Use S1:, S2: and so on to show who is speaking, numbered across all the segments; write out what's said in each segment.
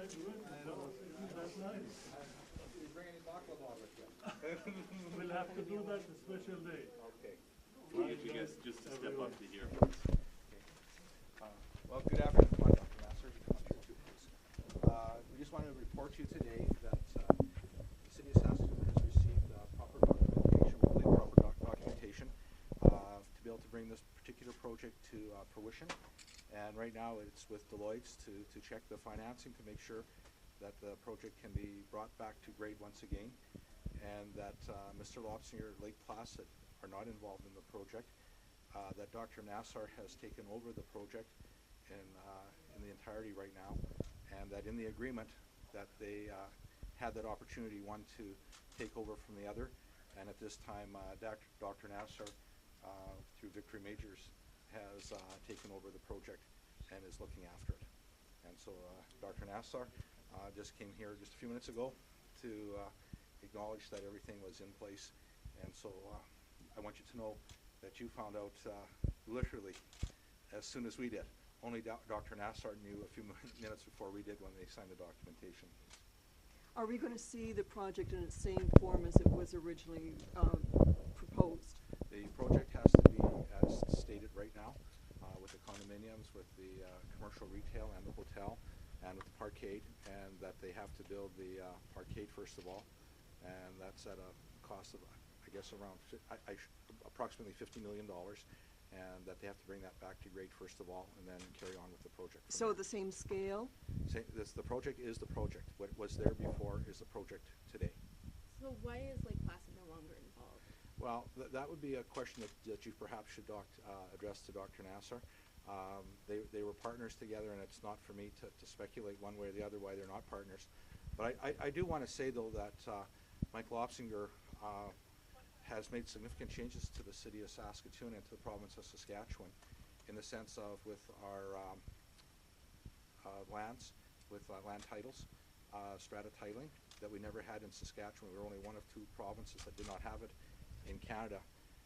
S1: do it. That's nice.
S2: You bring any baklava with you?
S1: We'll have to do that a special day.
S2: Okay.
S3: We'll get you guys just to step up to here.
S2: Well, good afternoon. Come on, Dr. Nasser. You come up here too, please. We just wanted to report to you today that the City of Saskatoon has received proper documentation, we believe proper documentation, to be able to bring this particular project to fruition. And right now it's with Deloitte to check the financing to make sure that the project can be brought back to grade once again, and that Mr. Lopsinger, Lake Placid are not involved in the project, that Dr. Nassar has taken over the project in the entirety right now, and that in the agreement that they had that opportunity, one, to take over from the other, and at this time Dr. Nassar through Victory Majors has taken over the project and is looking after it. And so Dr. Nassar just came here just a few minutes ago to acknowledge that everything was in place, and so I want you to know that you found out literally as soon as we did. Only Dr. Nassar knew a few minutes before we did when they signed the documentation.
S4: Are we going to see the project in its same form as it was originally proposed?
S2: The project has to be as stated right now, with the condominiums, with the commercial retail and the hotel, and with the parkade, and that they have to build the parkade first of all, and that's at a cost of, I guess, around approximately $50 million. And that they have to bring that back to grade first of all, and then carry on with the project.
S4: So the same scale?
S2: The project is the project. What was there before is the project today.
S5: So why is Lake Placid no longer involved?
S2: Well, that would be a question that you perhaps should address to Dr. Nassar. They were partners together, and it's not for me to speculate one way or the other why they're not partners. But I do want to say, though, that Mike Lopsinger has made significant changes to the City of Saskatoon and to the province of Saskatchewan, in the sense of with our lands, with land titles, strata titling, that we never had in Saskatchewan. We were only one of two provinces that did not have it in Canada,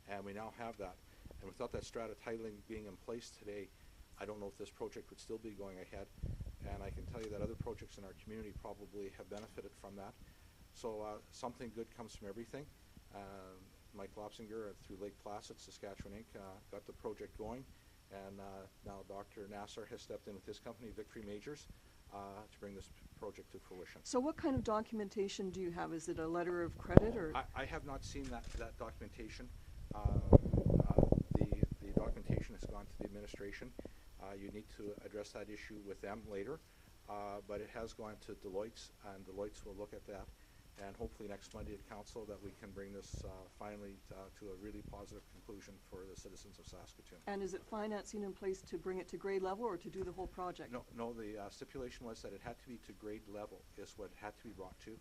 S2: and we now have that. And without that strata titling being in place today, I don't know if this project would still be going ahead. And I can tell you that other projects in our community probably have benefited from that. So something good comes from everything. Mike Lopsinger through Lake Placid, Saskatchewan Inc. Got the project going, and now Dr. Nassar has stepped in with his company, Victory Majors, to bring this project to fruition.
S4: So what kind of documentation do you have? Is it a letter of credit, or?
S2: I have not seen that documentation. The documentation has gone to the administration. You need to address that issue with them later, but it has gone to Deloitte, and Deloitte will look at that. And hopefully next Monday at Council that we can bring this finally to a really positive conclusion for the citizens of Saskatoon.
S4: And is it financing in place to bring it to grade level or to do the whole project?
S2: No, the stipulation was that it had to be to grade level is what it had to be brought to,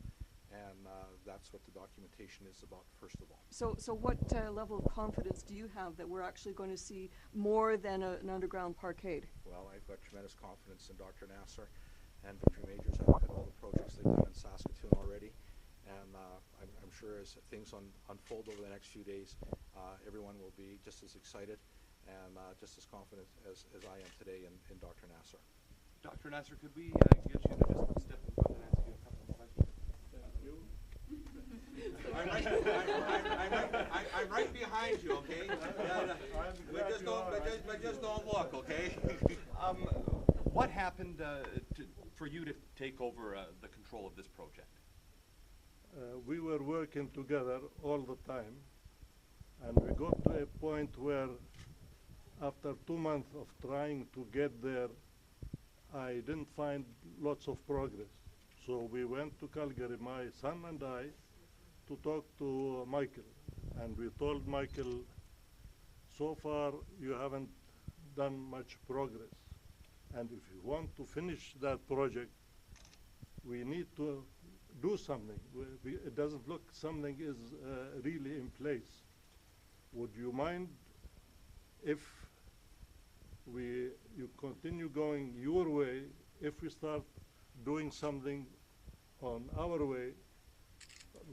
S2: and that's what the documentation is about first of all.
S4: So what level of confidence do you have that we're actually going to see more than an underground parkade?
S2: Well, I've got tremendous confidence in Dr. Nassar and Victory Majors. I look at all the projects they've done in Saskatoon already. And I'm sure as things unfold over the next few days, everyone will be just as excited and just as confident as I am today in Dr. Nassar.
S3: Dr. Nassar, could we get you to just step in front and ask you a couple of questions?
S1: Thank you.
S2: I'm right behind you, okay? But just don't look, okay?
S3: What happened for you to take over the control of this project?
S1: We were working together all the time, and we got to a point where after 2 months of trying to get there, I didn't find lots of progress. So we went to Calgary, my son and I, to talk to Michael. And we told Michael, so far you haven't done much progress. And if you want to finish that project, we need to do something. It doesn't look something is really in place. Would you mind if you continue going your way, if we start doing something on our way,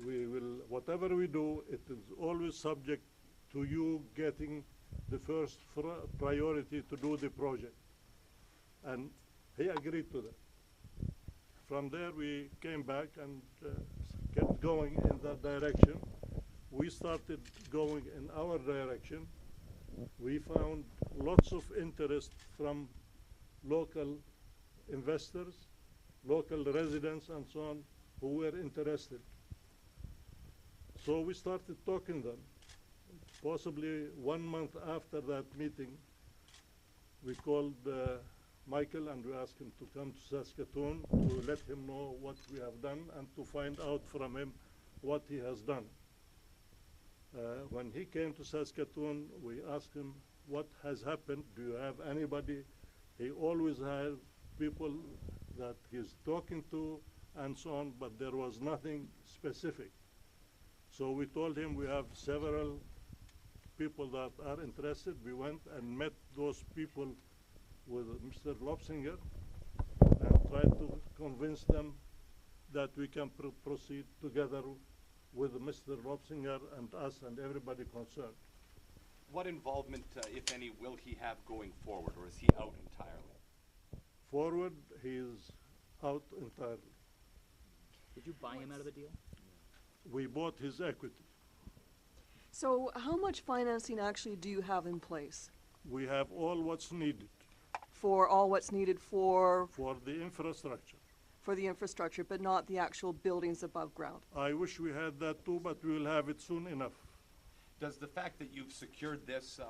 S1: we will, whatever we do, it is always subject to you getting the first priority to do the project. And he agreed to that. from there we came back and kept going in that direction. We started going in our direction. We found lots of interest from local investors, local residents and so on, who were interested. So we started talking to them. Possibly 1 month after that meeting, we called Michael and we asked him to come to Saskatoon to let him know what we have done and to find out from him what he has done. When he came to Saskatoon, we asked him what has happened. Do you have anybody? He always had people that he's talking to and so on, but there was nothing specific. So we told him we have several people that are interested. We went and met those people with Mr. Lobsinger and tried to convince them that we can proceed together with Mr. Lobsinger and us and everybody concerned.
S3: What involvement, if any, will he have going forward, or is he out entirely?
S1: Forward, he is out entirely.
S6: Did you buy him out of the deal?
S1: We bought his equity.
S4: So how much financing actually do you have in place
S1: We have all what's needed
S4: for all what's needed for
S1: the infrastructure.
S4: the infrastructure, but not the actual buildings above ground?
S1: I wish we had that too, but we will have it soon enough.
S3: Does the fact that you've secured this,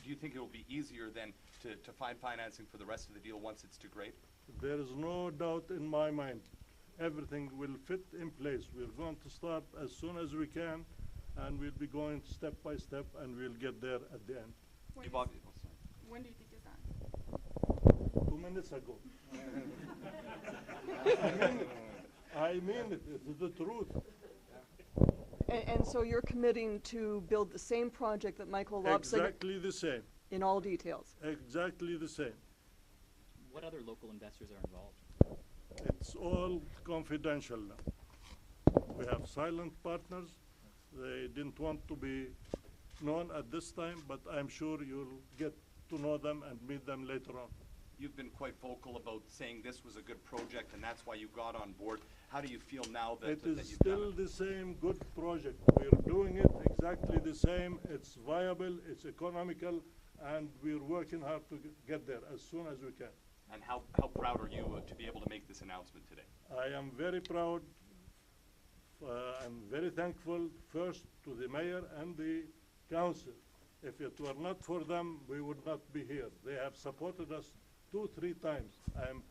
S3: do you think it will be easier then to find financing for the rest of the deal once it's to grade?
S1: There is no doubt in my mind. Everything will fit in place. We're going to start as soon as we can, and we'll be going step by step, and we'll get there at the end.
S5: When,
S3: You've
S5: is-
S3: obvi- oh, sorry.
S5: when do you think is that?
S1: 2 minutes ago. I mean it. It's the truth.
S4: And so you're committing to build the same project that Michael Lobsinger
S1: Exactly the same.
S4: in all details?
S1: Exactly the same.
S6: What other local investors are involved?
S1: It's all confidential now. We have silent partners. They didn't want to be known at this time, but I'm sure you'll get to know them and meet them later on.
S3: You've been quite vocal about saying this was a good project and that's why you got on board. How do you feel now that,
S1: It
S3: that
S1: is
S3: you've done
S1: still
S3: it?
S1: the same good project. We're doing it exactly the same. It's viable, it's economical, and we're working hard to get there as soon as we can.
S3: And how proud are you to be able to make this announcement today?
S1: I am very proud. I'm very thankful first to the mayor and the council. If it were not for them, we would not be here. They have supported us 2-3 times. I am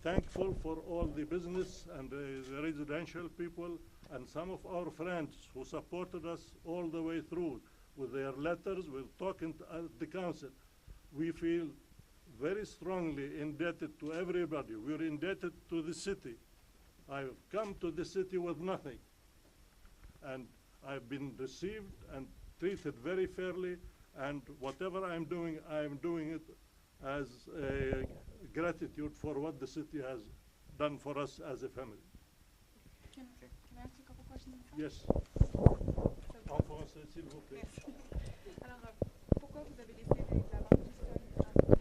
S1: thankful for all the business and the residential people and some of our friends who supported us all the way through with their letters, with talking to the council. We feel very strongly indebted to everybody. We're indebted to the city. I've come to the city with nothing, and I've been received and treated very fairly, and whatever I'm doing it as a gratitude for what the city has done for us as a family.
S5: Can I ask you a couple questions? in French?
S1: Yes.
S5: So-
S1: En français, s'il vous plaît.
S5: Merci. Alors, pourquoi vous avez décidé de la banque historique